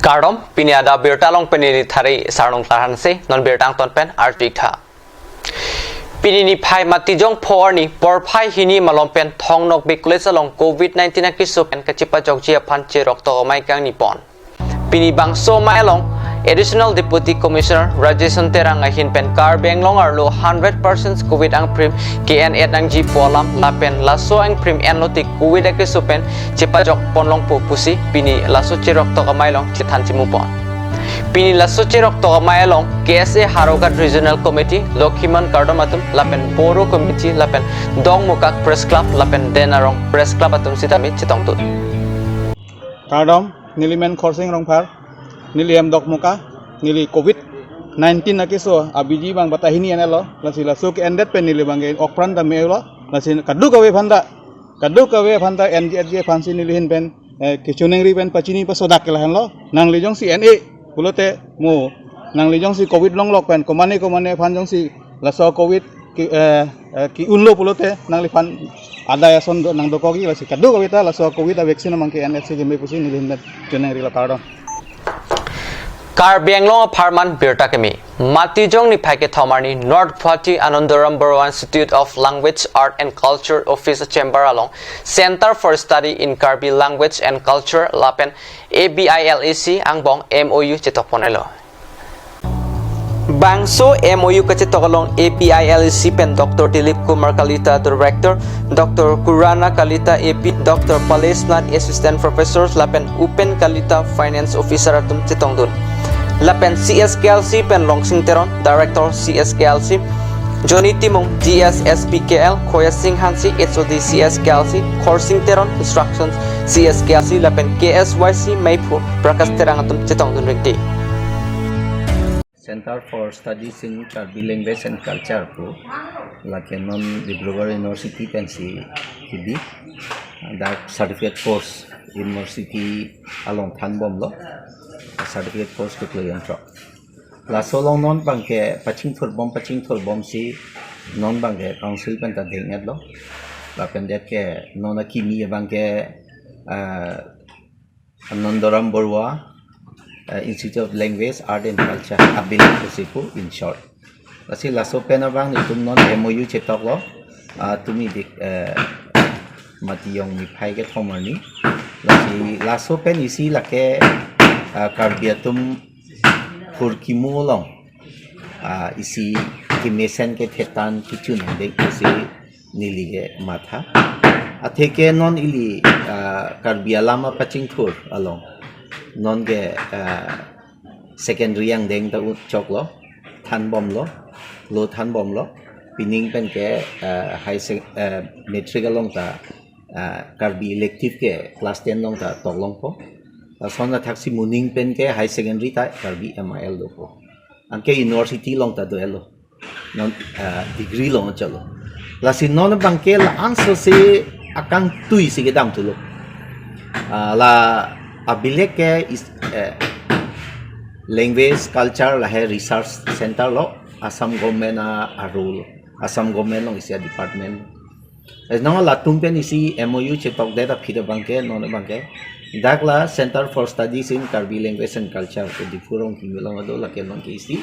Kardom piniada birtalong penini thari sarong tarhanse non birtang tonpen artik tha. Pinini phai matijong phorni por phai hini malompen thongnok bikles along COVID-19 na kisupen kachipa jogjia phanche rokto mai kang nipon. Pini bangso mailong Additional Deputy Commissioner Rajesh Terang ahin pen kar benglong arlo 100% COVID ang prim KN8 ang G polam lapen laso ang prim enlotik COVID ang kisupen chipa jok ponlong pupusi pini laso chirok to kamailong chithan chimupon. Pini laso chirok to kamailong KSA Harogat Regional Committee Lokhiman Kardomatum lapen Boro Committee lapen Dongmukak Press Club lapen Denarong Press Club atum sitami chitong tut. Kardom nilimen korsing rongpar niliam dok muka nili COVID-19 na kiso abiji bang batahini anelo lasi lasuk endet pen nili bang okpran ta meelo lasi kadu kawe phanta NGJ fansi nilihin pen kichunengri pen pachini pa sodak kelahan lo nang lijong si NE pulote mu nang lijong si COVID long lok pen komane phanjong si laso COVID ki unlo pulote nang lifan ada ya son nang dokogi lasi kadu kawe ta laso COVID a vaksin mang ke NSC gembe pusi nilihin pen chunengri lo kardom Kar Benglong Apartment Birtakemi Matijong ni Paike Thomarni North Pati Anandaram Borough Institute of Language, Art and Culture Office Chamber along Center for Study in Karbi Language and Culture Lapen ABILEC Angbong MOU Chitoponelo Bangso MOU Kachitokalong ABILEC pen Dr. Dilip Kumar Kalita Director Dr. Kurana Kalita AP Dr. Palesnat Assistant Professors Lapen Upen Kalita Finance Officer atum Chitongdun Lapen CSKLC pen Longsing Teron Director CSKLC Johnny Timong GSSPKL Koya Singh Hansi HOD CSKLC Korsing Teron Instructions CSKLC Lapen KSYC Maipu Prakas Terang atum Chitongdun Rikti Center for Studies in Karbi Language and Culture po like non Dibrugarh University pensi kidi that certificate course university along Thanbom lo certificate course ko yan tro la solong non bangke paching thorbom si non bangke council pen ta dengat lo la pendet ke non akimi bangke Anandaram Borough Institute of Language, Art and Culture, Abiling Kusiku, in short. Kasi laso penabang itum non MOU cetok lo, tumi dik matiyong mipay ke thomarni. Lasi laso pen isi lake karbiatum kurkimu long, isi kimesen ke tetan kichun dek isi nilige matha. Ateke non ili karbialama paching thur along. Non ge secondary yang deng ta ut chok lo Thanbom lo pining pen ke high metric long ta karbi elective ke class 10 long ta toklong po sona thaksi muning pen ke high secondary ta karbi MIL do po angke university long ta do elo non degree long chalo la sin non bangke la answer se akang tui si ke dam tu lo la Abilik ke is language culture lah research center lo Assam government rule Assam government lo isi department es nong la tumpen isi MOU cetok data phida bangke non bangke dakla Center for Studies in Karbi Language and Culture ko difurong kimilong ado la ke non ke isi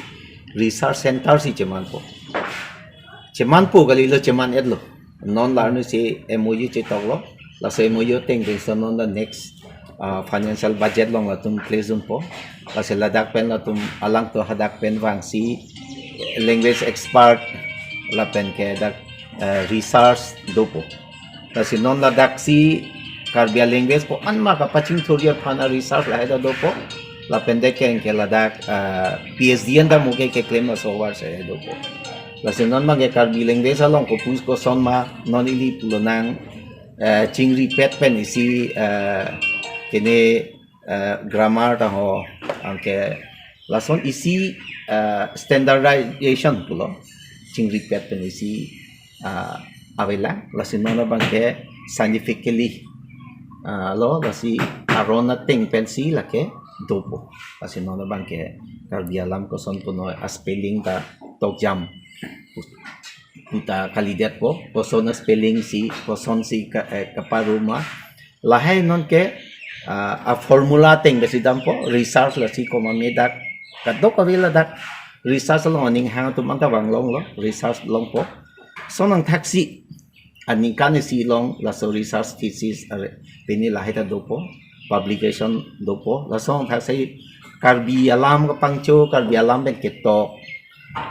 research center si cemanpo galilo ceman edlo non larno si MOU cetok lo la se MOU teng non the next financial budget long latum plezun po kasi ladak pen latum alang to hadak pen wang si language expert lapen ke dak research do po kasi non ladak si Karbia language po anma ka paching thoriya phana research la da do po lapen de ke ladak PhD anda muke ke claim so war se do po kasi non mag Karbi language along ko pus ko son ma non ili pulonang chingri pet pen isi kini grammar ta ho angke lason isi standardization pulo chingri pet pen isi avela lasin nono bangke scientifically lo lasi arona ting pensi lake dopo lasin nono bangke karbialam ko son puno spelling ta togjam puta kalidet po koson spelling si koson si kaparuma lahay non ke a formula ting besi dampo research la si koma medak kadok avila dak research long ning hang tu manta wang long lo research long po so nang taxi aning kan si long la so research thesis peni la heta dopo publication dopo la so taxi karbi alam ka pangcho karbi alam ben ketok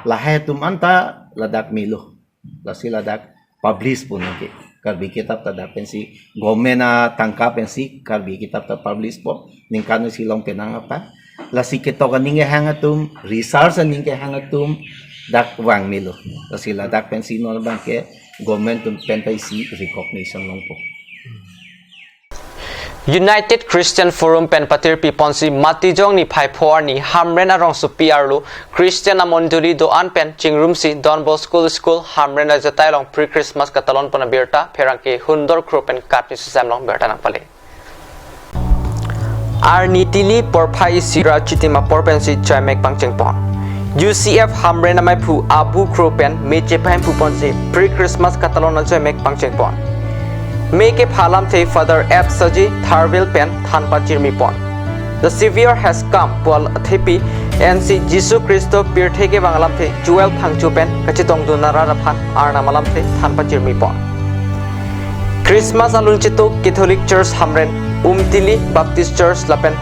la hetu manta la dak milo la si la dak publish pun ke karbi kitab tada pensi gomena tangka pensi karbi kitab ta publish po ning kanu silong penang apa la si ketok ning hangatum research ning ke hangatum dak wang milo la sila dak pensi no bang ke government tum pentai si recognition long po United Christian Forum pen patir piponsi matijong ni phai phor ni hamren arong su piarlu Christian amonduli do an pen chingrum si Don Bosco School hamren a jatai long pre Christmas katalon pona berta pherangke hundor kropen kat ni susam long berta nang pale Arni tili por phai sira chitima por pen si chamek pangcheng pon UCF hamren amai phu abu kropen meche phan phu ponsi pre Christmas katalon a chamek pangcheng pon Make a palam te Father F. Saji Tharvil pen Thanpa Jirmi pon. The Savior has come pol athepi NC Jisu Christo Pirtheke Bangalam te Joel Phangchu pen Kachitong Dunara Raphan Arna Malam te Thanpa Jirmi pon. Christmas alunchito Catholic Church Hamren Umtili Baptist Church lapen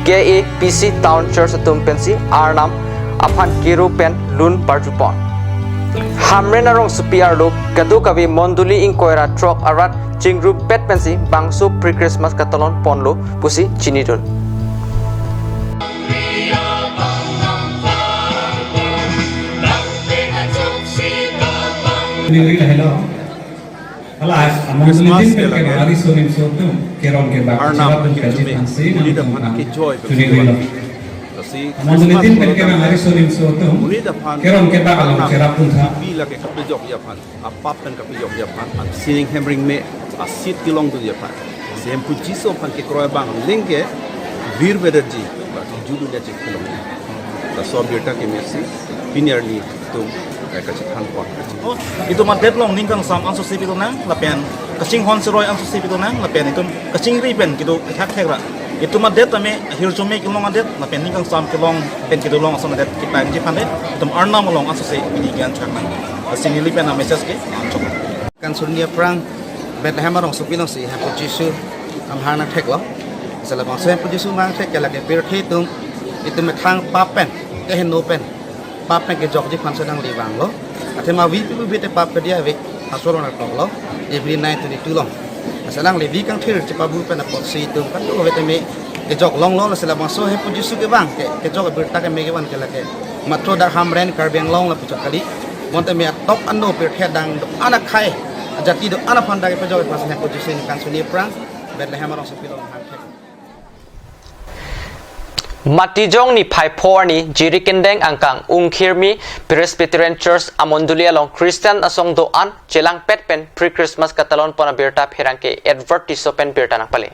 KAPC Town Church atumpensi Arnam Aphan Kiru pen Lun Parju pon. Hamren arong supiar lo kadu kavi monduli inkoira trok arat chingru pet pensi bangsu pre Christmas katalon ponlo pusi chinidun Nili hello ala among din pel ke ari sonim sotum keron ke bak sira pun kaji ansi nam tuni rilo among din pel ke ari sonim sotum keron ke bak alam sira pun tha bila ke kapijok ya pan apap dan kapijok ya pan an sining hemring me asit kilong tu ya pan sem pujiso pan ke kroy bang lengke vir bederji ba judu ya cik kilong ta so beta ke mesi binarly tu ka chan pon itu madet long ning kan sam anso sipi to nang lapen kasing hon seroi anso sipi to nang lapen itu kasing ripen gitu thak thek ra itu madet tame hirjume kilong adet lapen ning kan sam kilong pen kido long aso madet kita ngi panet itu arna molong anso se ini gan chak nang kasing lipen na message ke anso kan sunia prang Bethlehem arong supilong si hapu Jisu am hana thek lo sala bang se hapu Jisu mang thek kala ke bir the tum itu me thang papen ke hen no pen papen ke jok ji phan sedang libang lo atema wi pi bi te pap ke dia we asoro na tok lo every night to tu long salang le vi kang thir che pa bu pen na pot si tum kan to we te me ke jok long lo sala bang so hapu Jisu ke bang ke jok bir ta ke me ke ban kala ke matro da hamren karbeng long la puchak kali monte me top anno bir the dang anak khai jati do ana panda ke pejabat pasnya ko jisen kan suni prang Bethlehem arong sepilo han thek Matijong ni phai phor ni jirikendeng angkang ungkhirmi Presbyterian Church amonduli along Christian asong do an chelang pet pen pre Christmas katalon pona berta pherangke advertise pen berta nang pale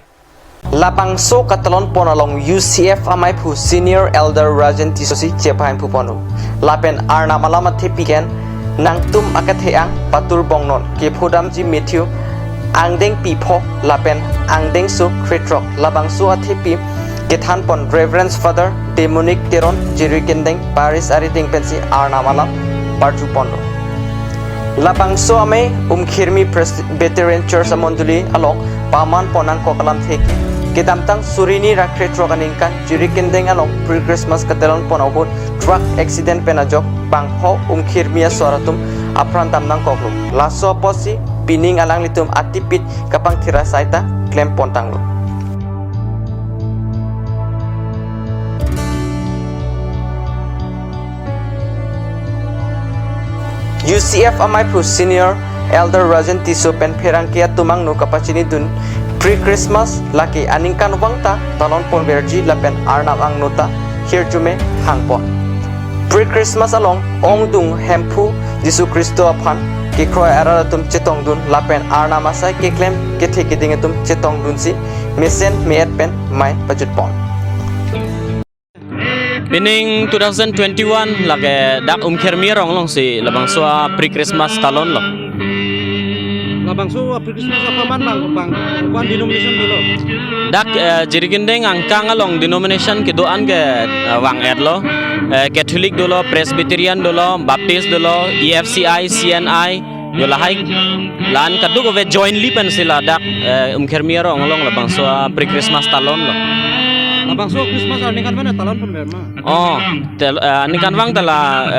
Lapang so katalon pon along UCF amai phu senior elder Rajan Tisosi chepain phu ponu lapen arna malama thepiken nangtum akatheang patur bongnon ke phodam ji Matthew angdeng pipho lapen angdeng su kritrok labang su athepi kethan pon Reverend Father Demonic Teron jirikendeng Paris ariding pensi arnamala parju pondo labang su ame umkhirmi Presbyterian Church amonduli along paman ponang kokalam theki ketamtang surini rakretrok aningkan jirikendeng along pre Christmas katelon ponobut truck accident penajok bangho umkhirmia swaratum apran tamnang koklum laso posi pining alang litum atipit kapang thira saita klem pontanglo UCF amai phu senior elder Rajan Tiso pen pherangkia tumang no kapachini dun pre Christmas laki aningkan wangta talon pon verji lapen arnam ang nota hirjume hangpon pre Christmas along ongdung hempu Jisu Kristo aphan ke kroy aratum chetong dun lapen arna masai ke klem ke theke dingetum chetong dun si mesen meet pen mai pajut pon Pining 2021 lage dak umkhermi rong long si labang swa pre Christmas talon lo Labang so Christmas apa man bang kwan denomination dulu. Dak jirigindeng angkang along denomination kedoan ke wang edlo Catholic dolo, Presbyterian dolo, Baptist dolo, EFCI, CNI yola hai lan kadu ko ve jointly pen sila dak kermiero ngolong labang so pre Christmas talon lo. Labang so Christmas ni kan mana talon pun berma. Oh, ni kan wang tala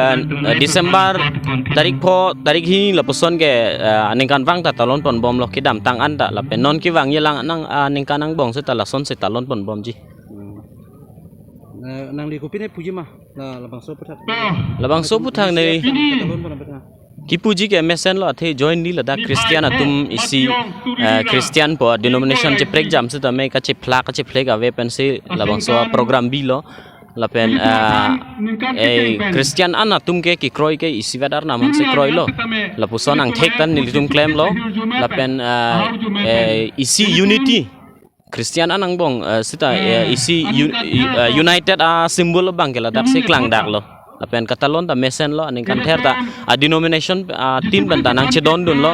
Desember tarik hini la puson ke ni kan wang ta talon pon bom lo kidam tang anda la pen non ki wang yelang nang ni kan ang bong se tala son se talon pon bom ji. Nang di kopi ni puji mah labang so putak. Labang so putang ni Talon pun apa? ki puji ke mesen lo the join ni la da Christian atum isi Christian po denomination che prek jam se ta me ka che phla ka che phle ga we pen se labang so program bi lo la pen Christian an atum ke ki kroi ke isi vedar naman se kroi lo la puson ang thek tan ni tum claim lo la pen isi unity Christian anang bong sita isi united symbol bang ke la dak se klang dak lo lapen katalon ta mesen lo aning kan ther ta denomination tin ban ta nang chedon dun lo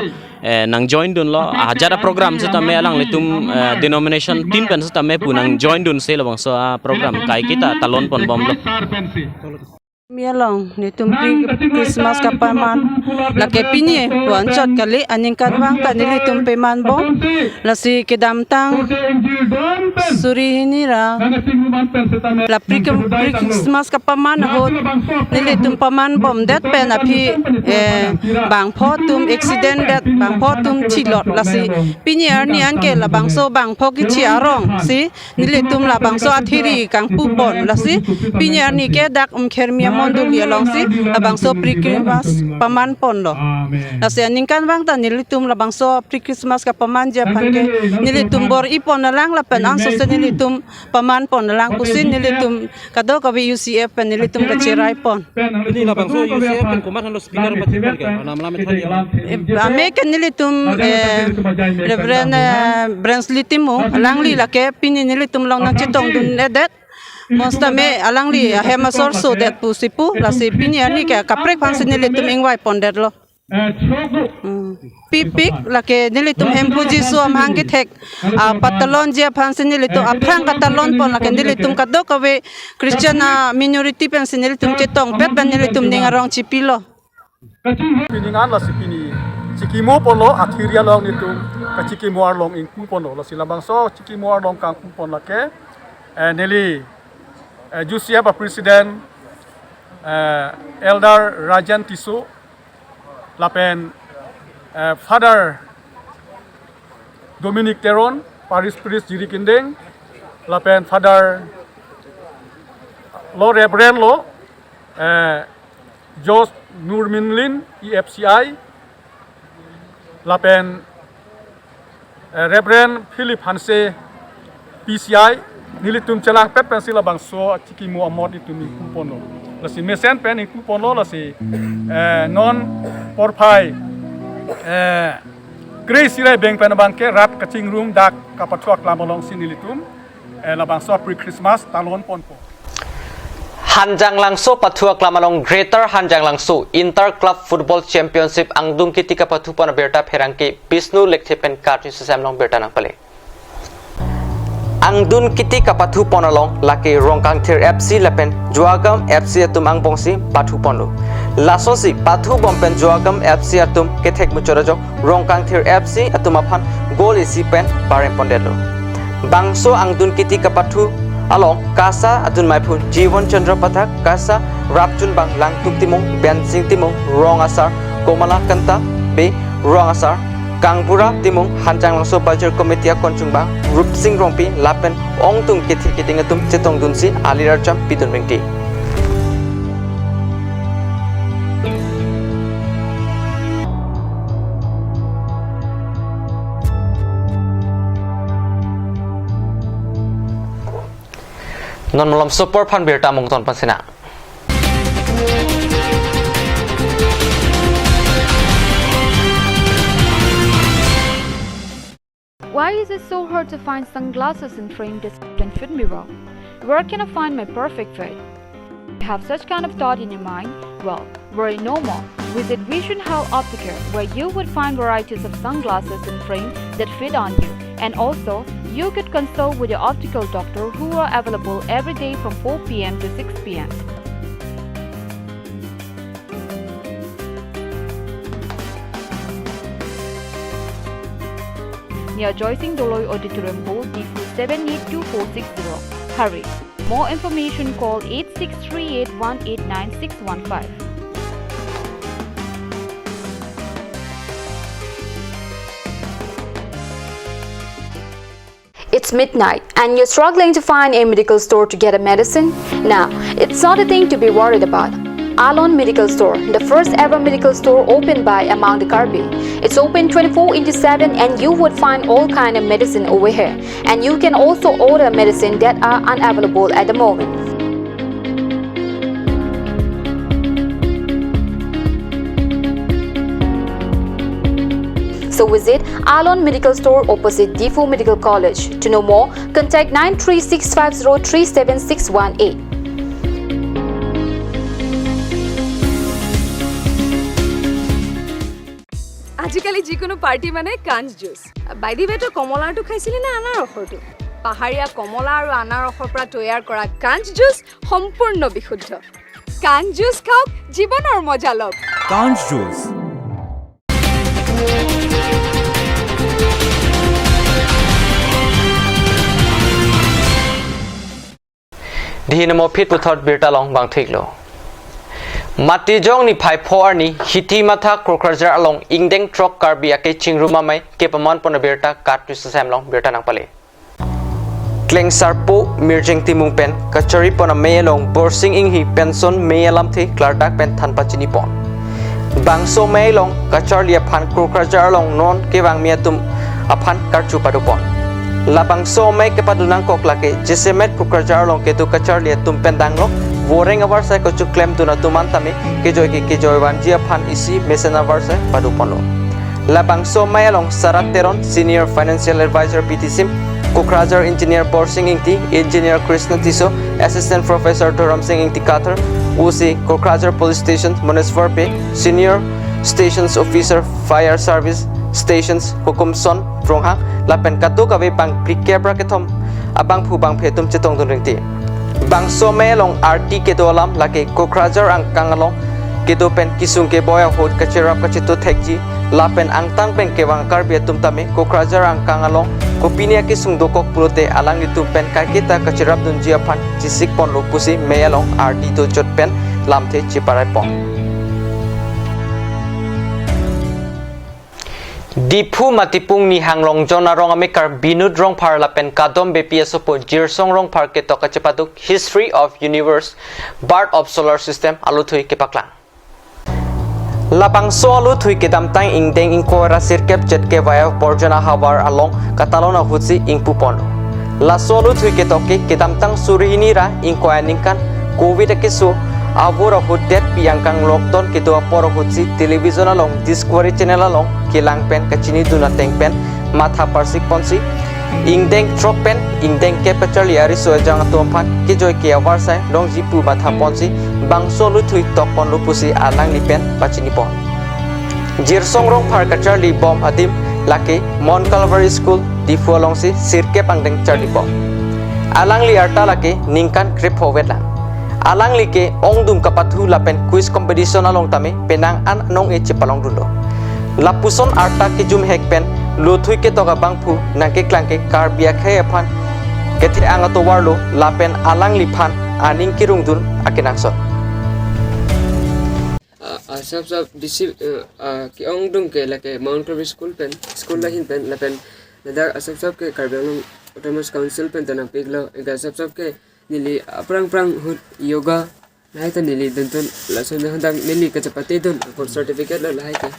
nang join dun lo hajara program se ta me alang litum denomination tin ban se ta me punang join dun se lo bang so program kai kita talon pon bom lo Mialong ni tumpi Christmas kapaman la kepini wan chot kali aning kanwang ta nili tumpi man bom la si kedamtang suri hinira la Christmas kapaman hot nili tumpaman bom dat pen api bang photum accident dat bang photum chilot la si pini arni an ke la bang so bang phoki chi arong si nili tum la bang so athiri kang pu bon la si pini arni ke dak khermia mondul yalong si abang so pre Christmas paman pon lo nasi aningkan bang ta nilitum labang so pre Christmas ka paman ja phanke nilitum bor ipon na lang lapen ang so nilitum paman pon na lang pusin nilitum kado ka UCF pen nilitum ka chirai pon Ini labang so UCF kan kumat lo speaker batin ka nam lamet hali ame kan nilitum Reverend Bransley Timo langli lake pini nilitum long nang chitong dun edet Monsta me alangli hema sorso det pusipu la si pinya ni ka kaprek pang sinili tum ingwai pondet lo pipik la ke nili tum hempuji so am hangi thek patalon je pang sinili tum aprang katalon pon la ke nili tum kadok awe Christian minority pen sinili tum chetong pet ben nili tum ningarong chipilo piningan la si pini chikimo polo athiria long nitu ka chikimo arlong in kupono la silabang so chikimo arlong kang kupon la ke neli Jusia President Elder Rajan Tisu lapen Father Dominic Teron Paris Priest Jiri Kindeng lapen Father Lo Reverend Lo Jos Nurminlin EFCI lapen Reverend Philip Hanse PCI nilitum celang pet pen sila bang so cikimu amot itu mi kupono lasi mesen pen itu kupono lasi non porpai grace sila beng pen bang ke rat kacing room dak kapatuak lamalong sinilitum labang so pre Christmas talon ponpo Hanjang Langso Pathua Klamalong Greater Hanjang Langso Inter Club Football Championship Angdung Kitika Pathu Pana Berta Pherangki Bisnu Lekthepen Karti Susamlong Berta Nangpale Angdun kiti kapathu ponalong laki rongkang thir FC lepen juagam FC atum ang bongsi pathu ponlo lasosi pathu bompen juagam FC atum kethek muchorajok rongkang thir FC atum aphan gol isi pen barem pondelo bangso angdun kiti kapathu along kasa atun maipun Jiwon Chandra Pathak kasa rapchun bang langtuk timung bensing timung rong asar komala kanta be rong asar Kangbura timung Hanjang Langso Budget Committee konchung bang Rupsing Rongpi lapen ong tung kithir kiting atum chetong dunsi alirar jam pidun bengti non malam super pan berta mungton pasina Why is it so hard to find sunglasses and frame this and fit me well? Where can I find my perfect fit? If you have such kind of thought in your mind, well. Worry no more. Visit Vision Health Opticare, where you would find varieties of sunglasses in frame that fit on you. And also, you could consult with your optical doctor who are available every day from 4 p.m. to 6 p.m. Near Joycing Doloy Auditorium Hall, D4 782460. Hurry! More information call 8638189615. It's midnight and you're struggling to find a medical store to get a medicine? Now, it's not a thing to be worried about. Alon Medical Store, the first ever medical store opened by Amang de Karbi. It's open 24/7 and you would find all kind of medicine over here. And you can also order medicine that are unavailable at the moment. So visit Alon Medical Store opposite D4 Medical College. To know more, contact 93650376618. আজিকালি যিকোনো পাৰ্টি মানে কাঞ্জ জুচ বাইদি বেটো কমলাটো খাইছিলি না আনাৰসৰটো পাহাৰীয়া কমলা আৰু আনাৰসৰ পৰা তৈয়াৰ কৰা কাঞ্জ জুচ সম্পূৰ্ণ বিশুদ্ধ কাঞ্জ জুচ খাওক জীৱনৰ মজা লওক কাঞ্জ juice Dhinamo phit puthot birtalong bang thiklo. Matijong ni phai phor ni hiti matha krokrajar along ingdeng trok karbi ake chingruma mai kepamon pona birta kat tu sam long birta nang pale. Kleng sarpo mirjeng timung pen kachari pona melong borsing inghi penson meyalam thi klardak pen thanpa chini pon. Bangso melong kacharlia phan krokrajar along non kewang miatum aphan karchu padu pon. Labang so mai ke padunang kok lake jesemet krokrajar along ke tu kacharlia tum pendang lo Wareng awar sai ko chuklem tu na tuman tami ke joy wan jia phan isi mesen awar sai padu pono. Labang so mai along Sarat Teron Senior Financial Advisor PTSIM Kokrajar Engineer Borsing Ingti Engineer Krishna Tiso Assistant Professor Doram Singh Ingti Kathar Usi Kokrajar Police Station Moneswar Pe Senior Stations Officer Fire Service Stations Hukum Son Prongha Lapen katu kawe bang prikebra ketom abang phu bang phetum chetong dun ringti Bangso melong RT kedolam lake Kokrajar ang kangalong kedo pen kisung ke boya hod kachirap kachito thekji lapen ang tang pen kewang karbia tumtame Kokrajar ang kangalong kopinia kisung dokok pulote alang itu pen kakita kachirap dunjia phan chisik pon lopusi melong RT to jot pen lamthe chiparai pon Dipu matipung ni hanglong jona rong amikar binud rong par lapen kadom BPS po jirsong rong par ke toka cepatuk History of Universe Birth of Solar System aluthui ke paklang. Lapang so aluthui ke damtang ingdeng ingkora sirkep jet ke vaya porjana hawar along katalona hutsi ingpupon. La so aluthui ke toke ke damtang surihini ra ingkoya ningkan COVID akisu Avura hudet piangkang lockdown kitu aporo hutsi television along Discovery Channel along kilang pen kachini duna teng pen matha parsik ponsi ingdeng trok pen ingdeng ke pachali ari so jang tompan ki joy ke awar sai long jipu matha ponsi bangso lu thui tok pon lu pusi alang ni pen pachini pon jirsong rong phar kachali bom adim lake Mon Calvary School difu along si sirke pangdeng charli pon alang li arta lake ningkan krip hovetla Alang like ongdum kapathu lapen quiz competition along tame penang an nong e chipalong dundo lapuson arta ke jum hekpen lothui ke toga bangphu nangke klangke karbia khe aphan keti angato warlo lapen alang liphan aning kirungdun akinangson सब दिसी कि ongdum ke lake Mount Calvary School lahin pen lapen nadar सब के carbon autonomous council pen tanang piglo ega सब के nili prang hut yoga lai ta nili dentun lason handang nili kachapate don for certificate la lai ka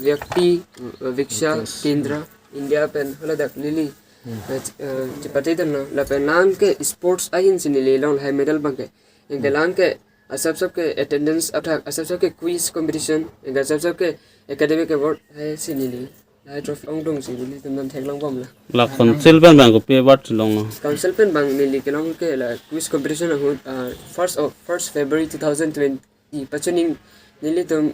vyakti viksha kendra India pen hola dak nili chapate don la pen nan ke sports ahin sin nili long hai medal bangke engelan ke सब के attendance अथा सब के quiz competition enga सब के academic award hai sin nili lai trophy ongdong si nili tendam theklang bom la council pen bang ko pe wat long council pen bang nili kelong ke la quiz competition first February 2020 i pachuning nili tum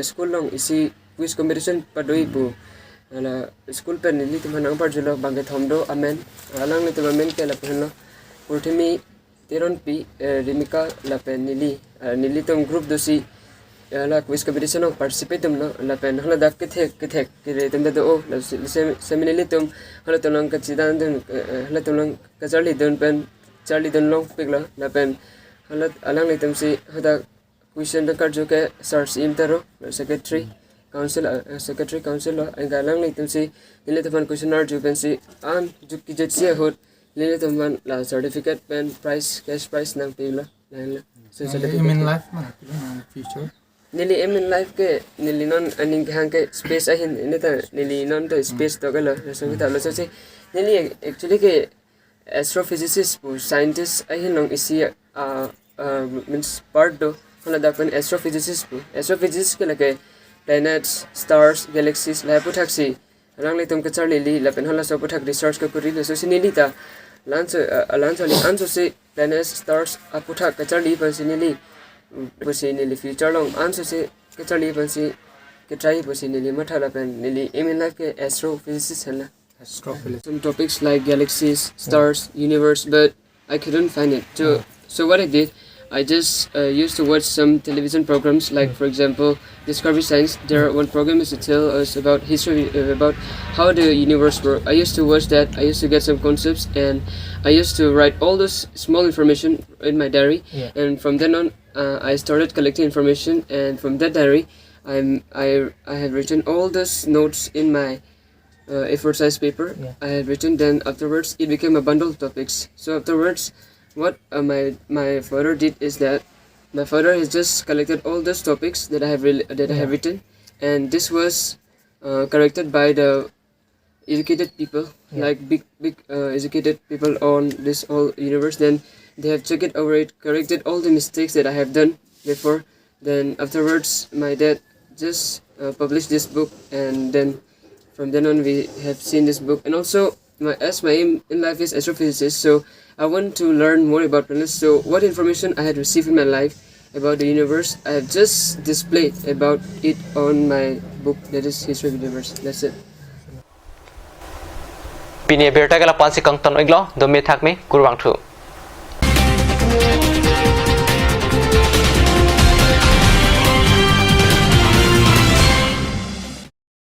school long isi quiz competition padoi bu ala school pen nili tum hanang par julo bange thomdo amen alang ni tum amen ke la penlo urthimi teron pi rimika la pen nili tum group dosi ala quiz competition of participate tum no la pen hala dak ke thek ke re tum da o la seminali tum hala tum ka chidan dun hala tum ka charlie dun long pigla la pen hala alang ni tum si hada question da kar jo ke search im taro secretary council ang galang ni tum si nili tum questionnaire jo pen si an juk ki jet si hot nili tum la certificate pen price cash price nang pigla la so certificate life future nili in life ke nili non aning hang ke space ahin inita nili non to space to gala so kita lo so si nili actually ke astrophysicist po scientist ahin long isi means part do hala da pen astrophysicist po astrophysicist ke lake planets stars galaxies la puthaksi rang le tum ke charli li la pen hala so puthak research ke kuri lo so si nili ta lanso li anso si planets stars aputhak ke charli pan si nili basi nili future long answer se ke charli ban si ke try basi nili mathala pen nili aim in life ke astrophysicist hala some topics like galaxies stars universe but I couldn't find it so what I did I just used to watch some television programs like for example Discovery Science. There one program is to tell us about history about how the universe works. I used to watch that. I used to get some concepts and I used to write all this small information in my diary and from then on I started collecting information and from that diary I had written all those notes in my A4 size paper. I had written then afterwards it became a bundle of topics. So afterwards what my father did is that my father has just collected all those topics that I have written and this was corrected by the educated people like big educated people on this whole universe. Then they have checked over it, corrected all the mistakes that I have done before. Then afterwards my dad just published this book and then from then on we have seen this book. And also as my aim in life is astrophysicist, so I want to learn more about planets. So what information I had received in my life about the universe I have just displayed about it on my book that is History of the Universe. That's it. Pini berta kala pansi kang ton iglo do me thak me kurwang thu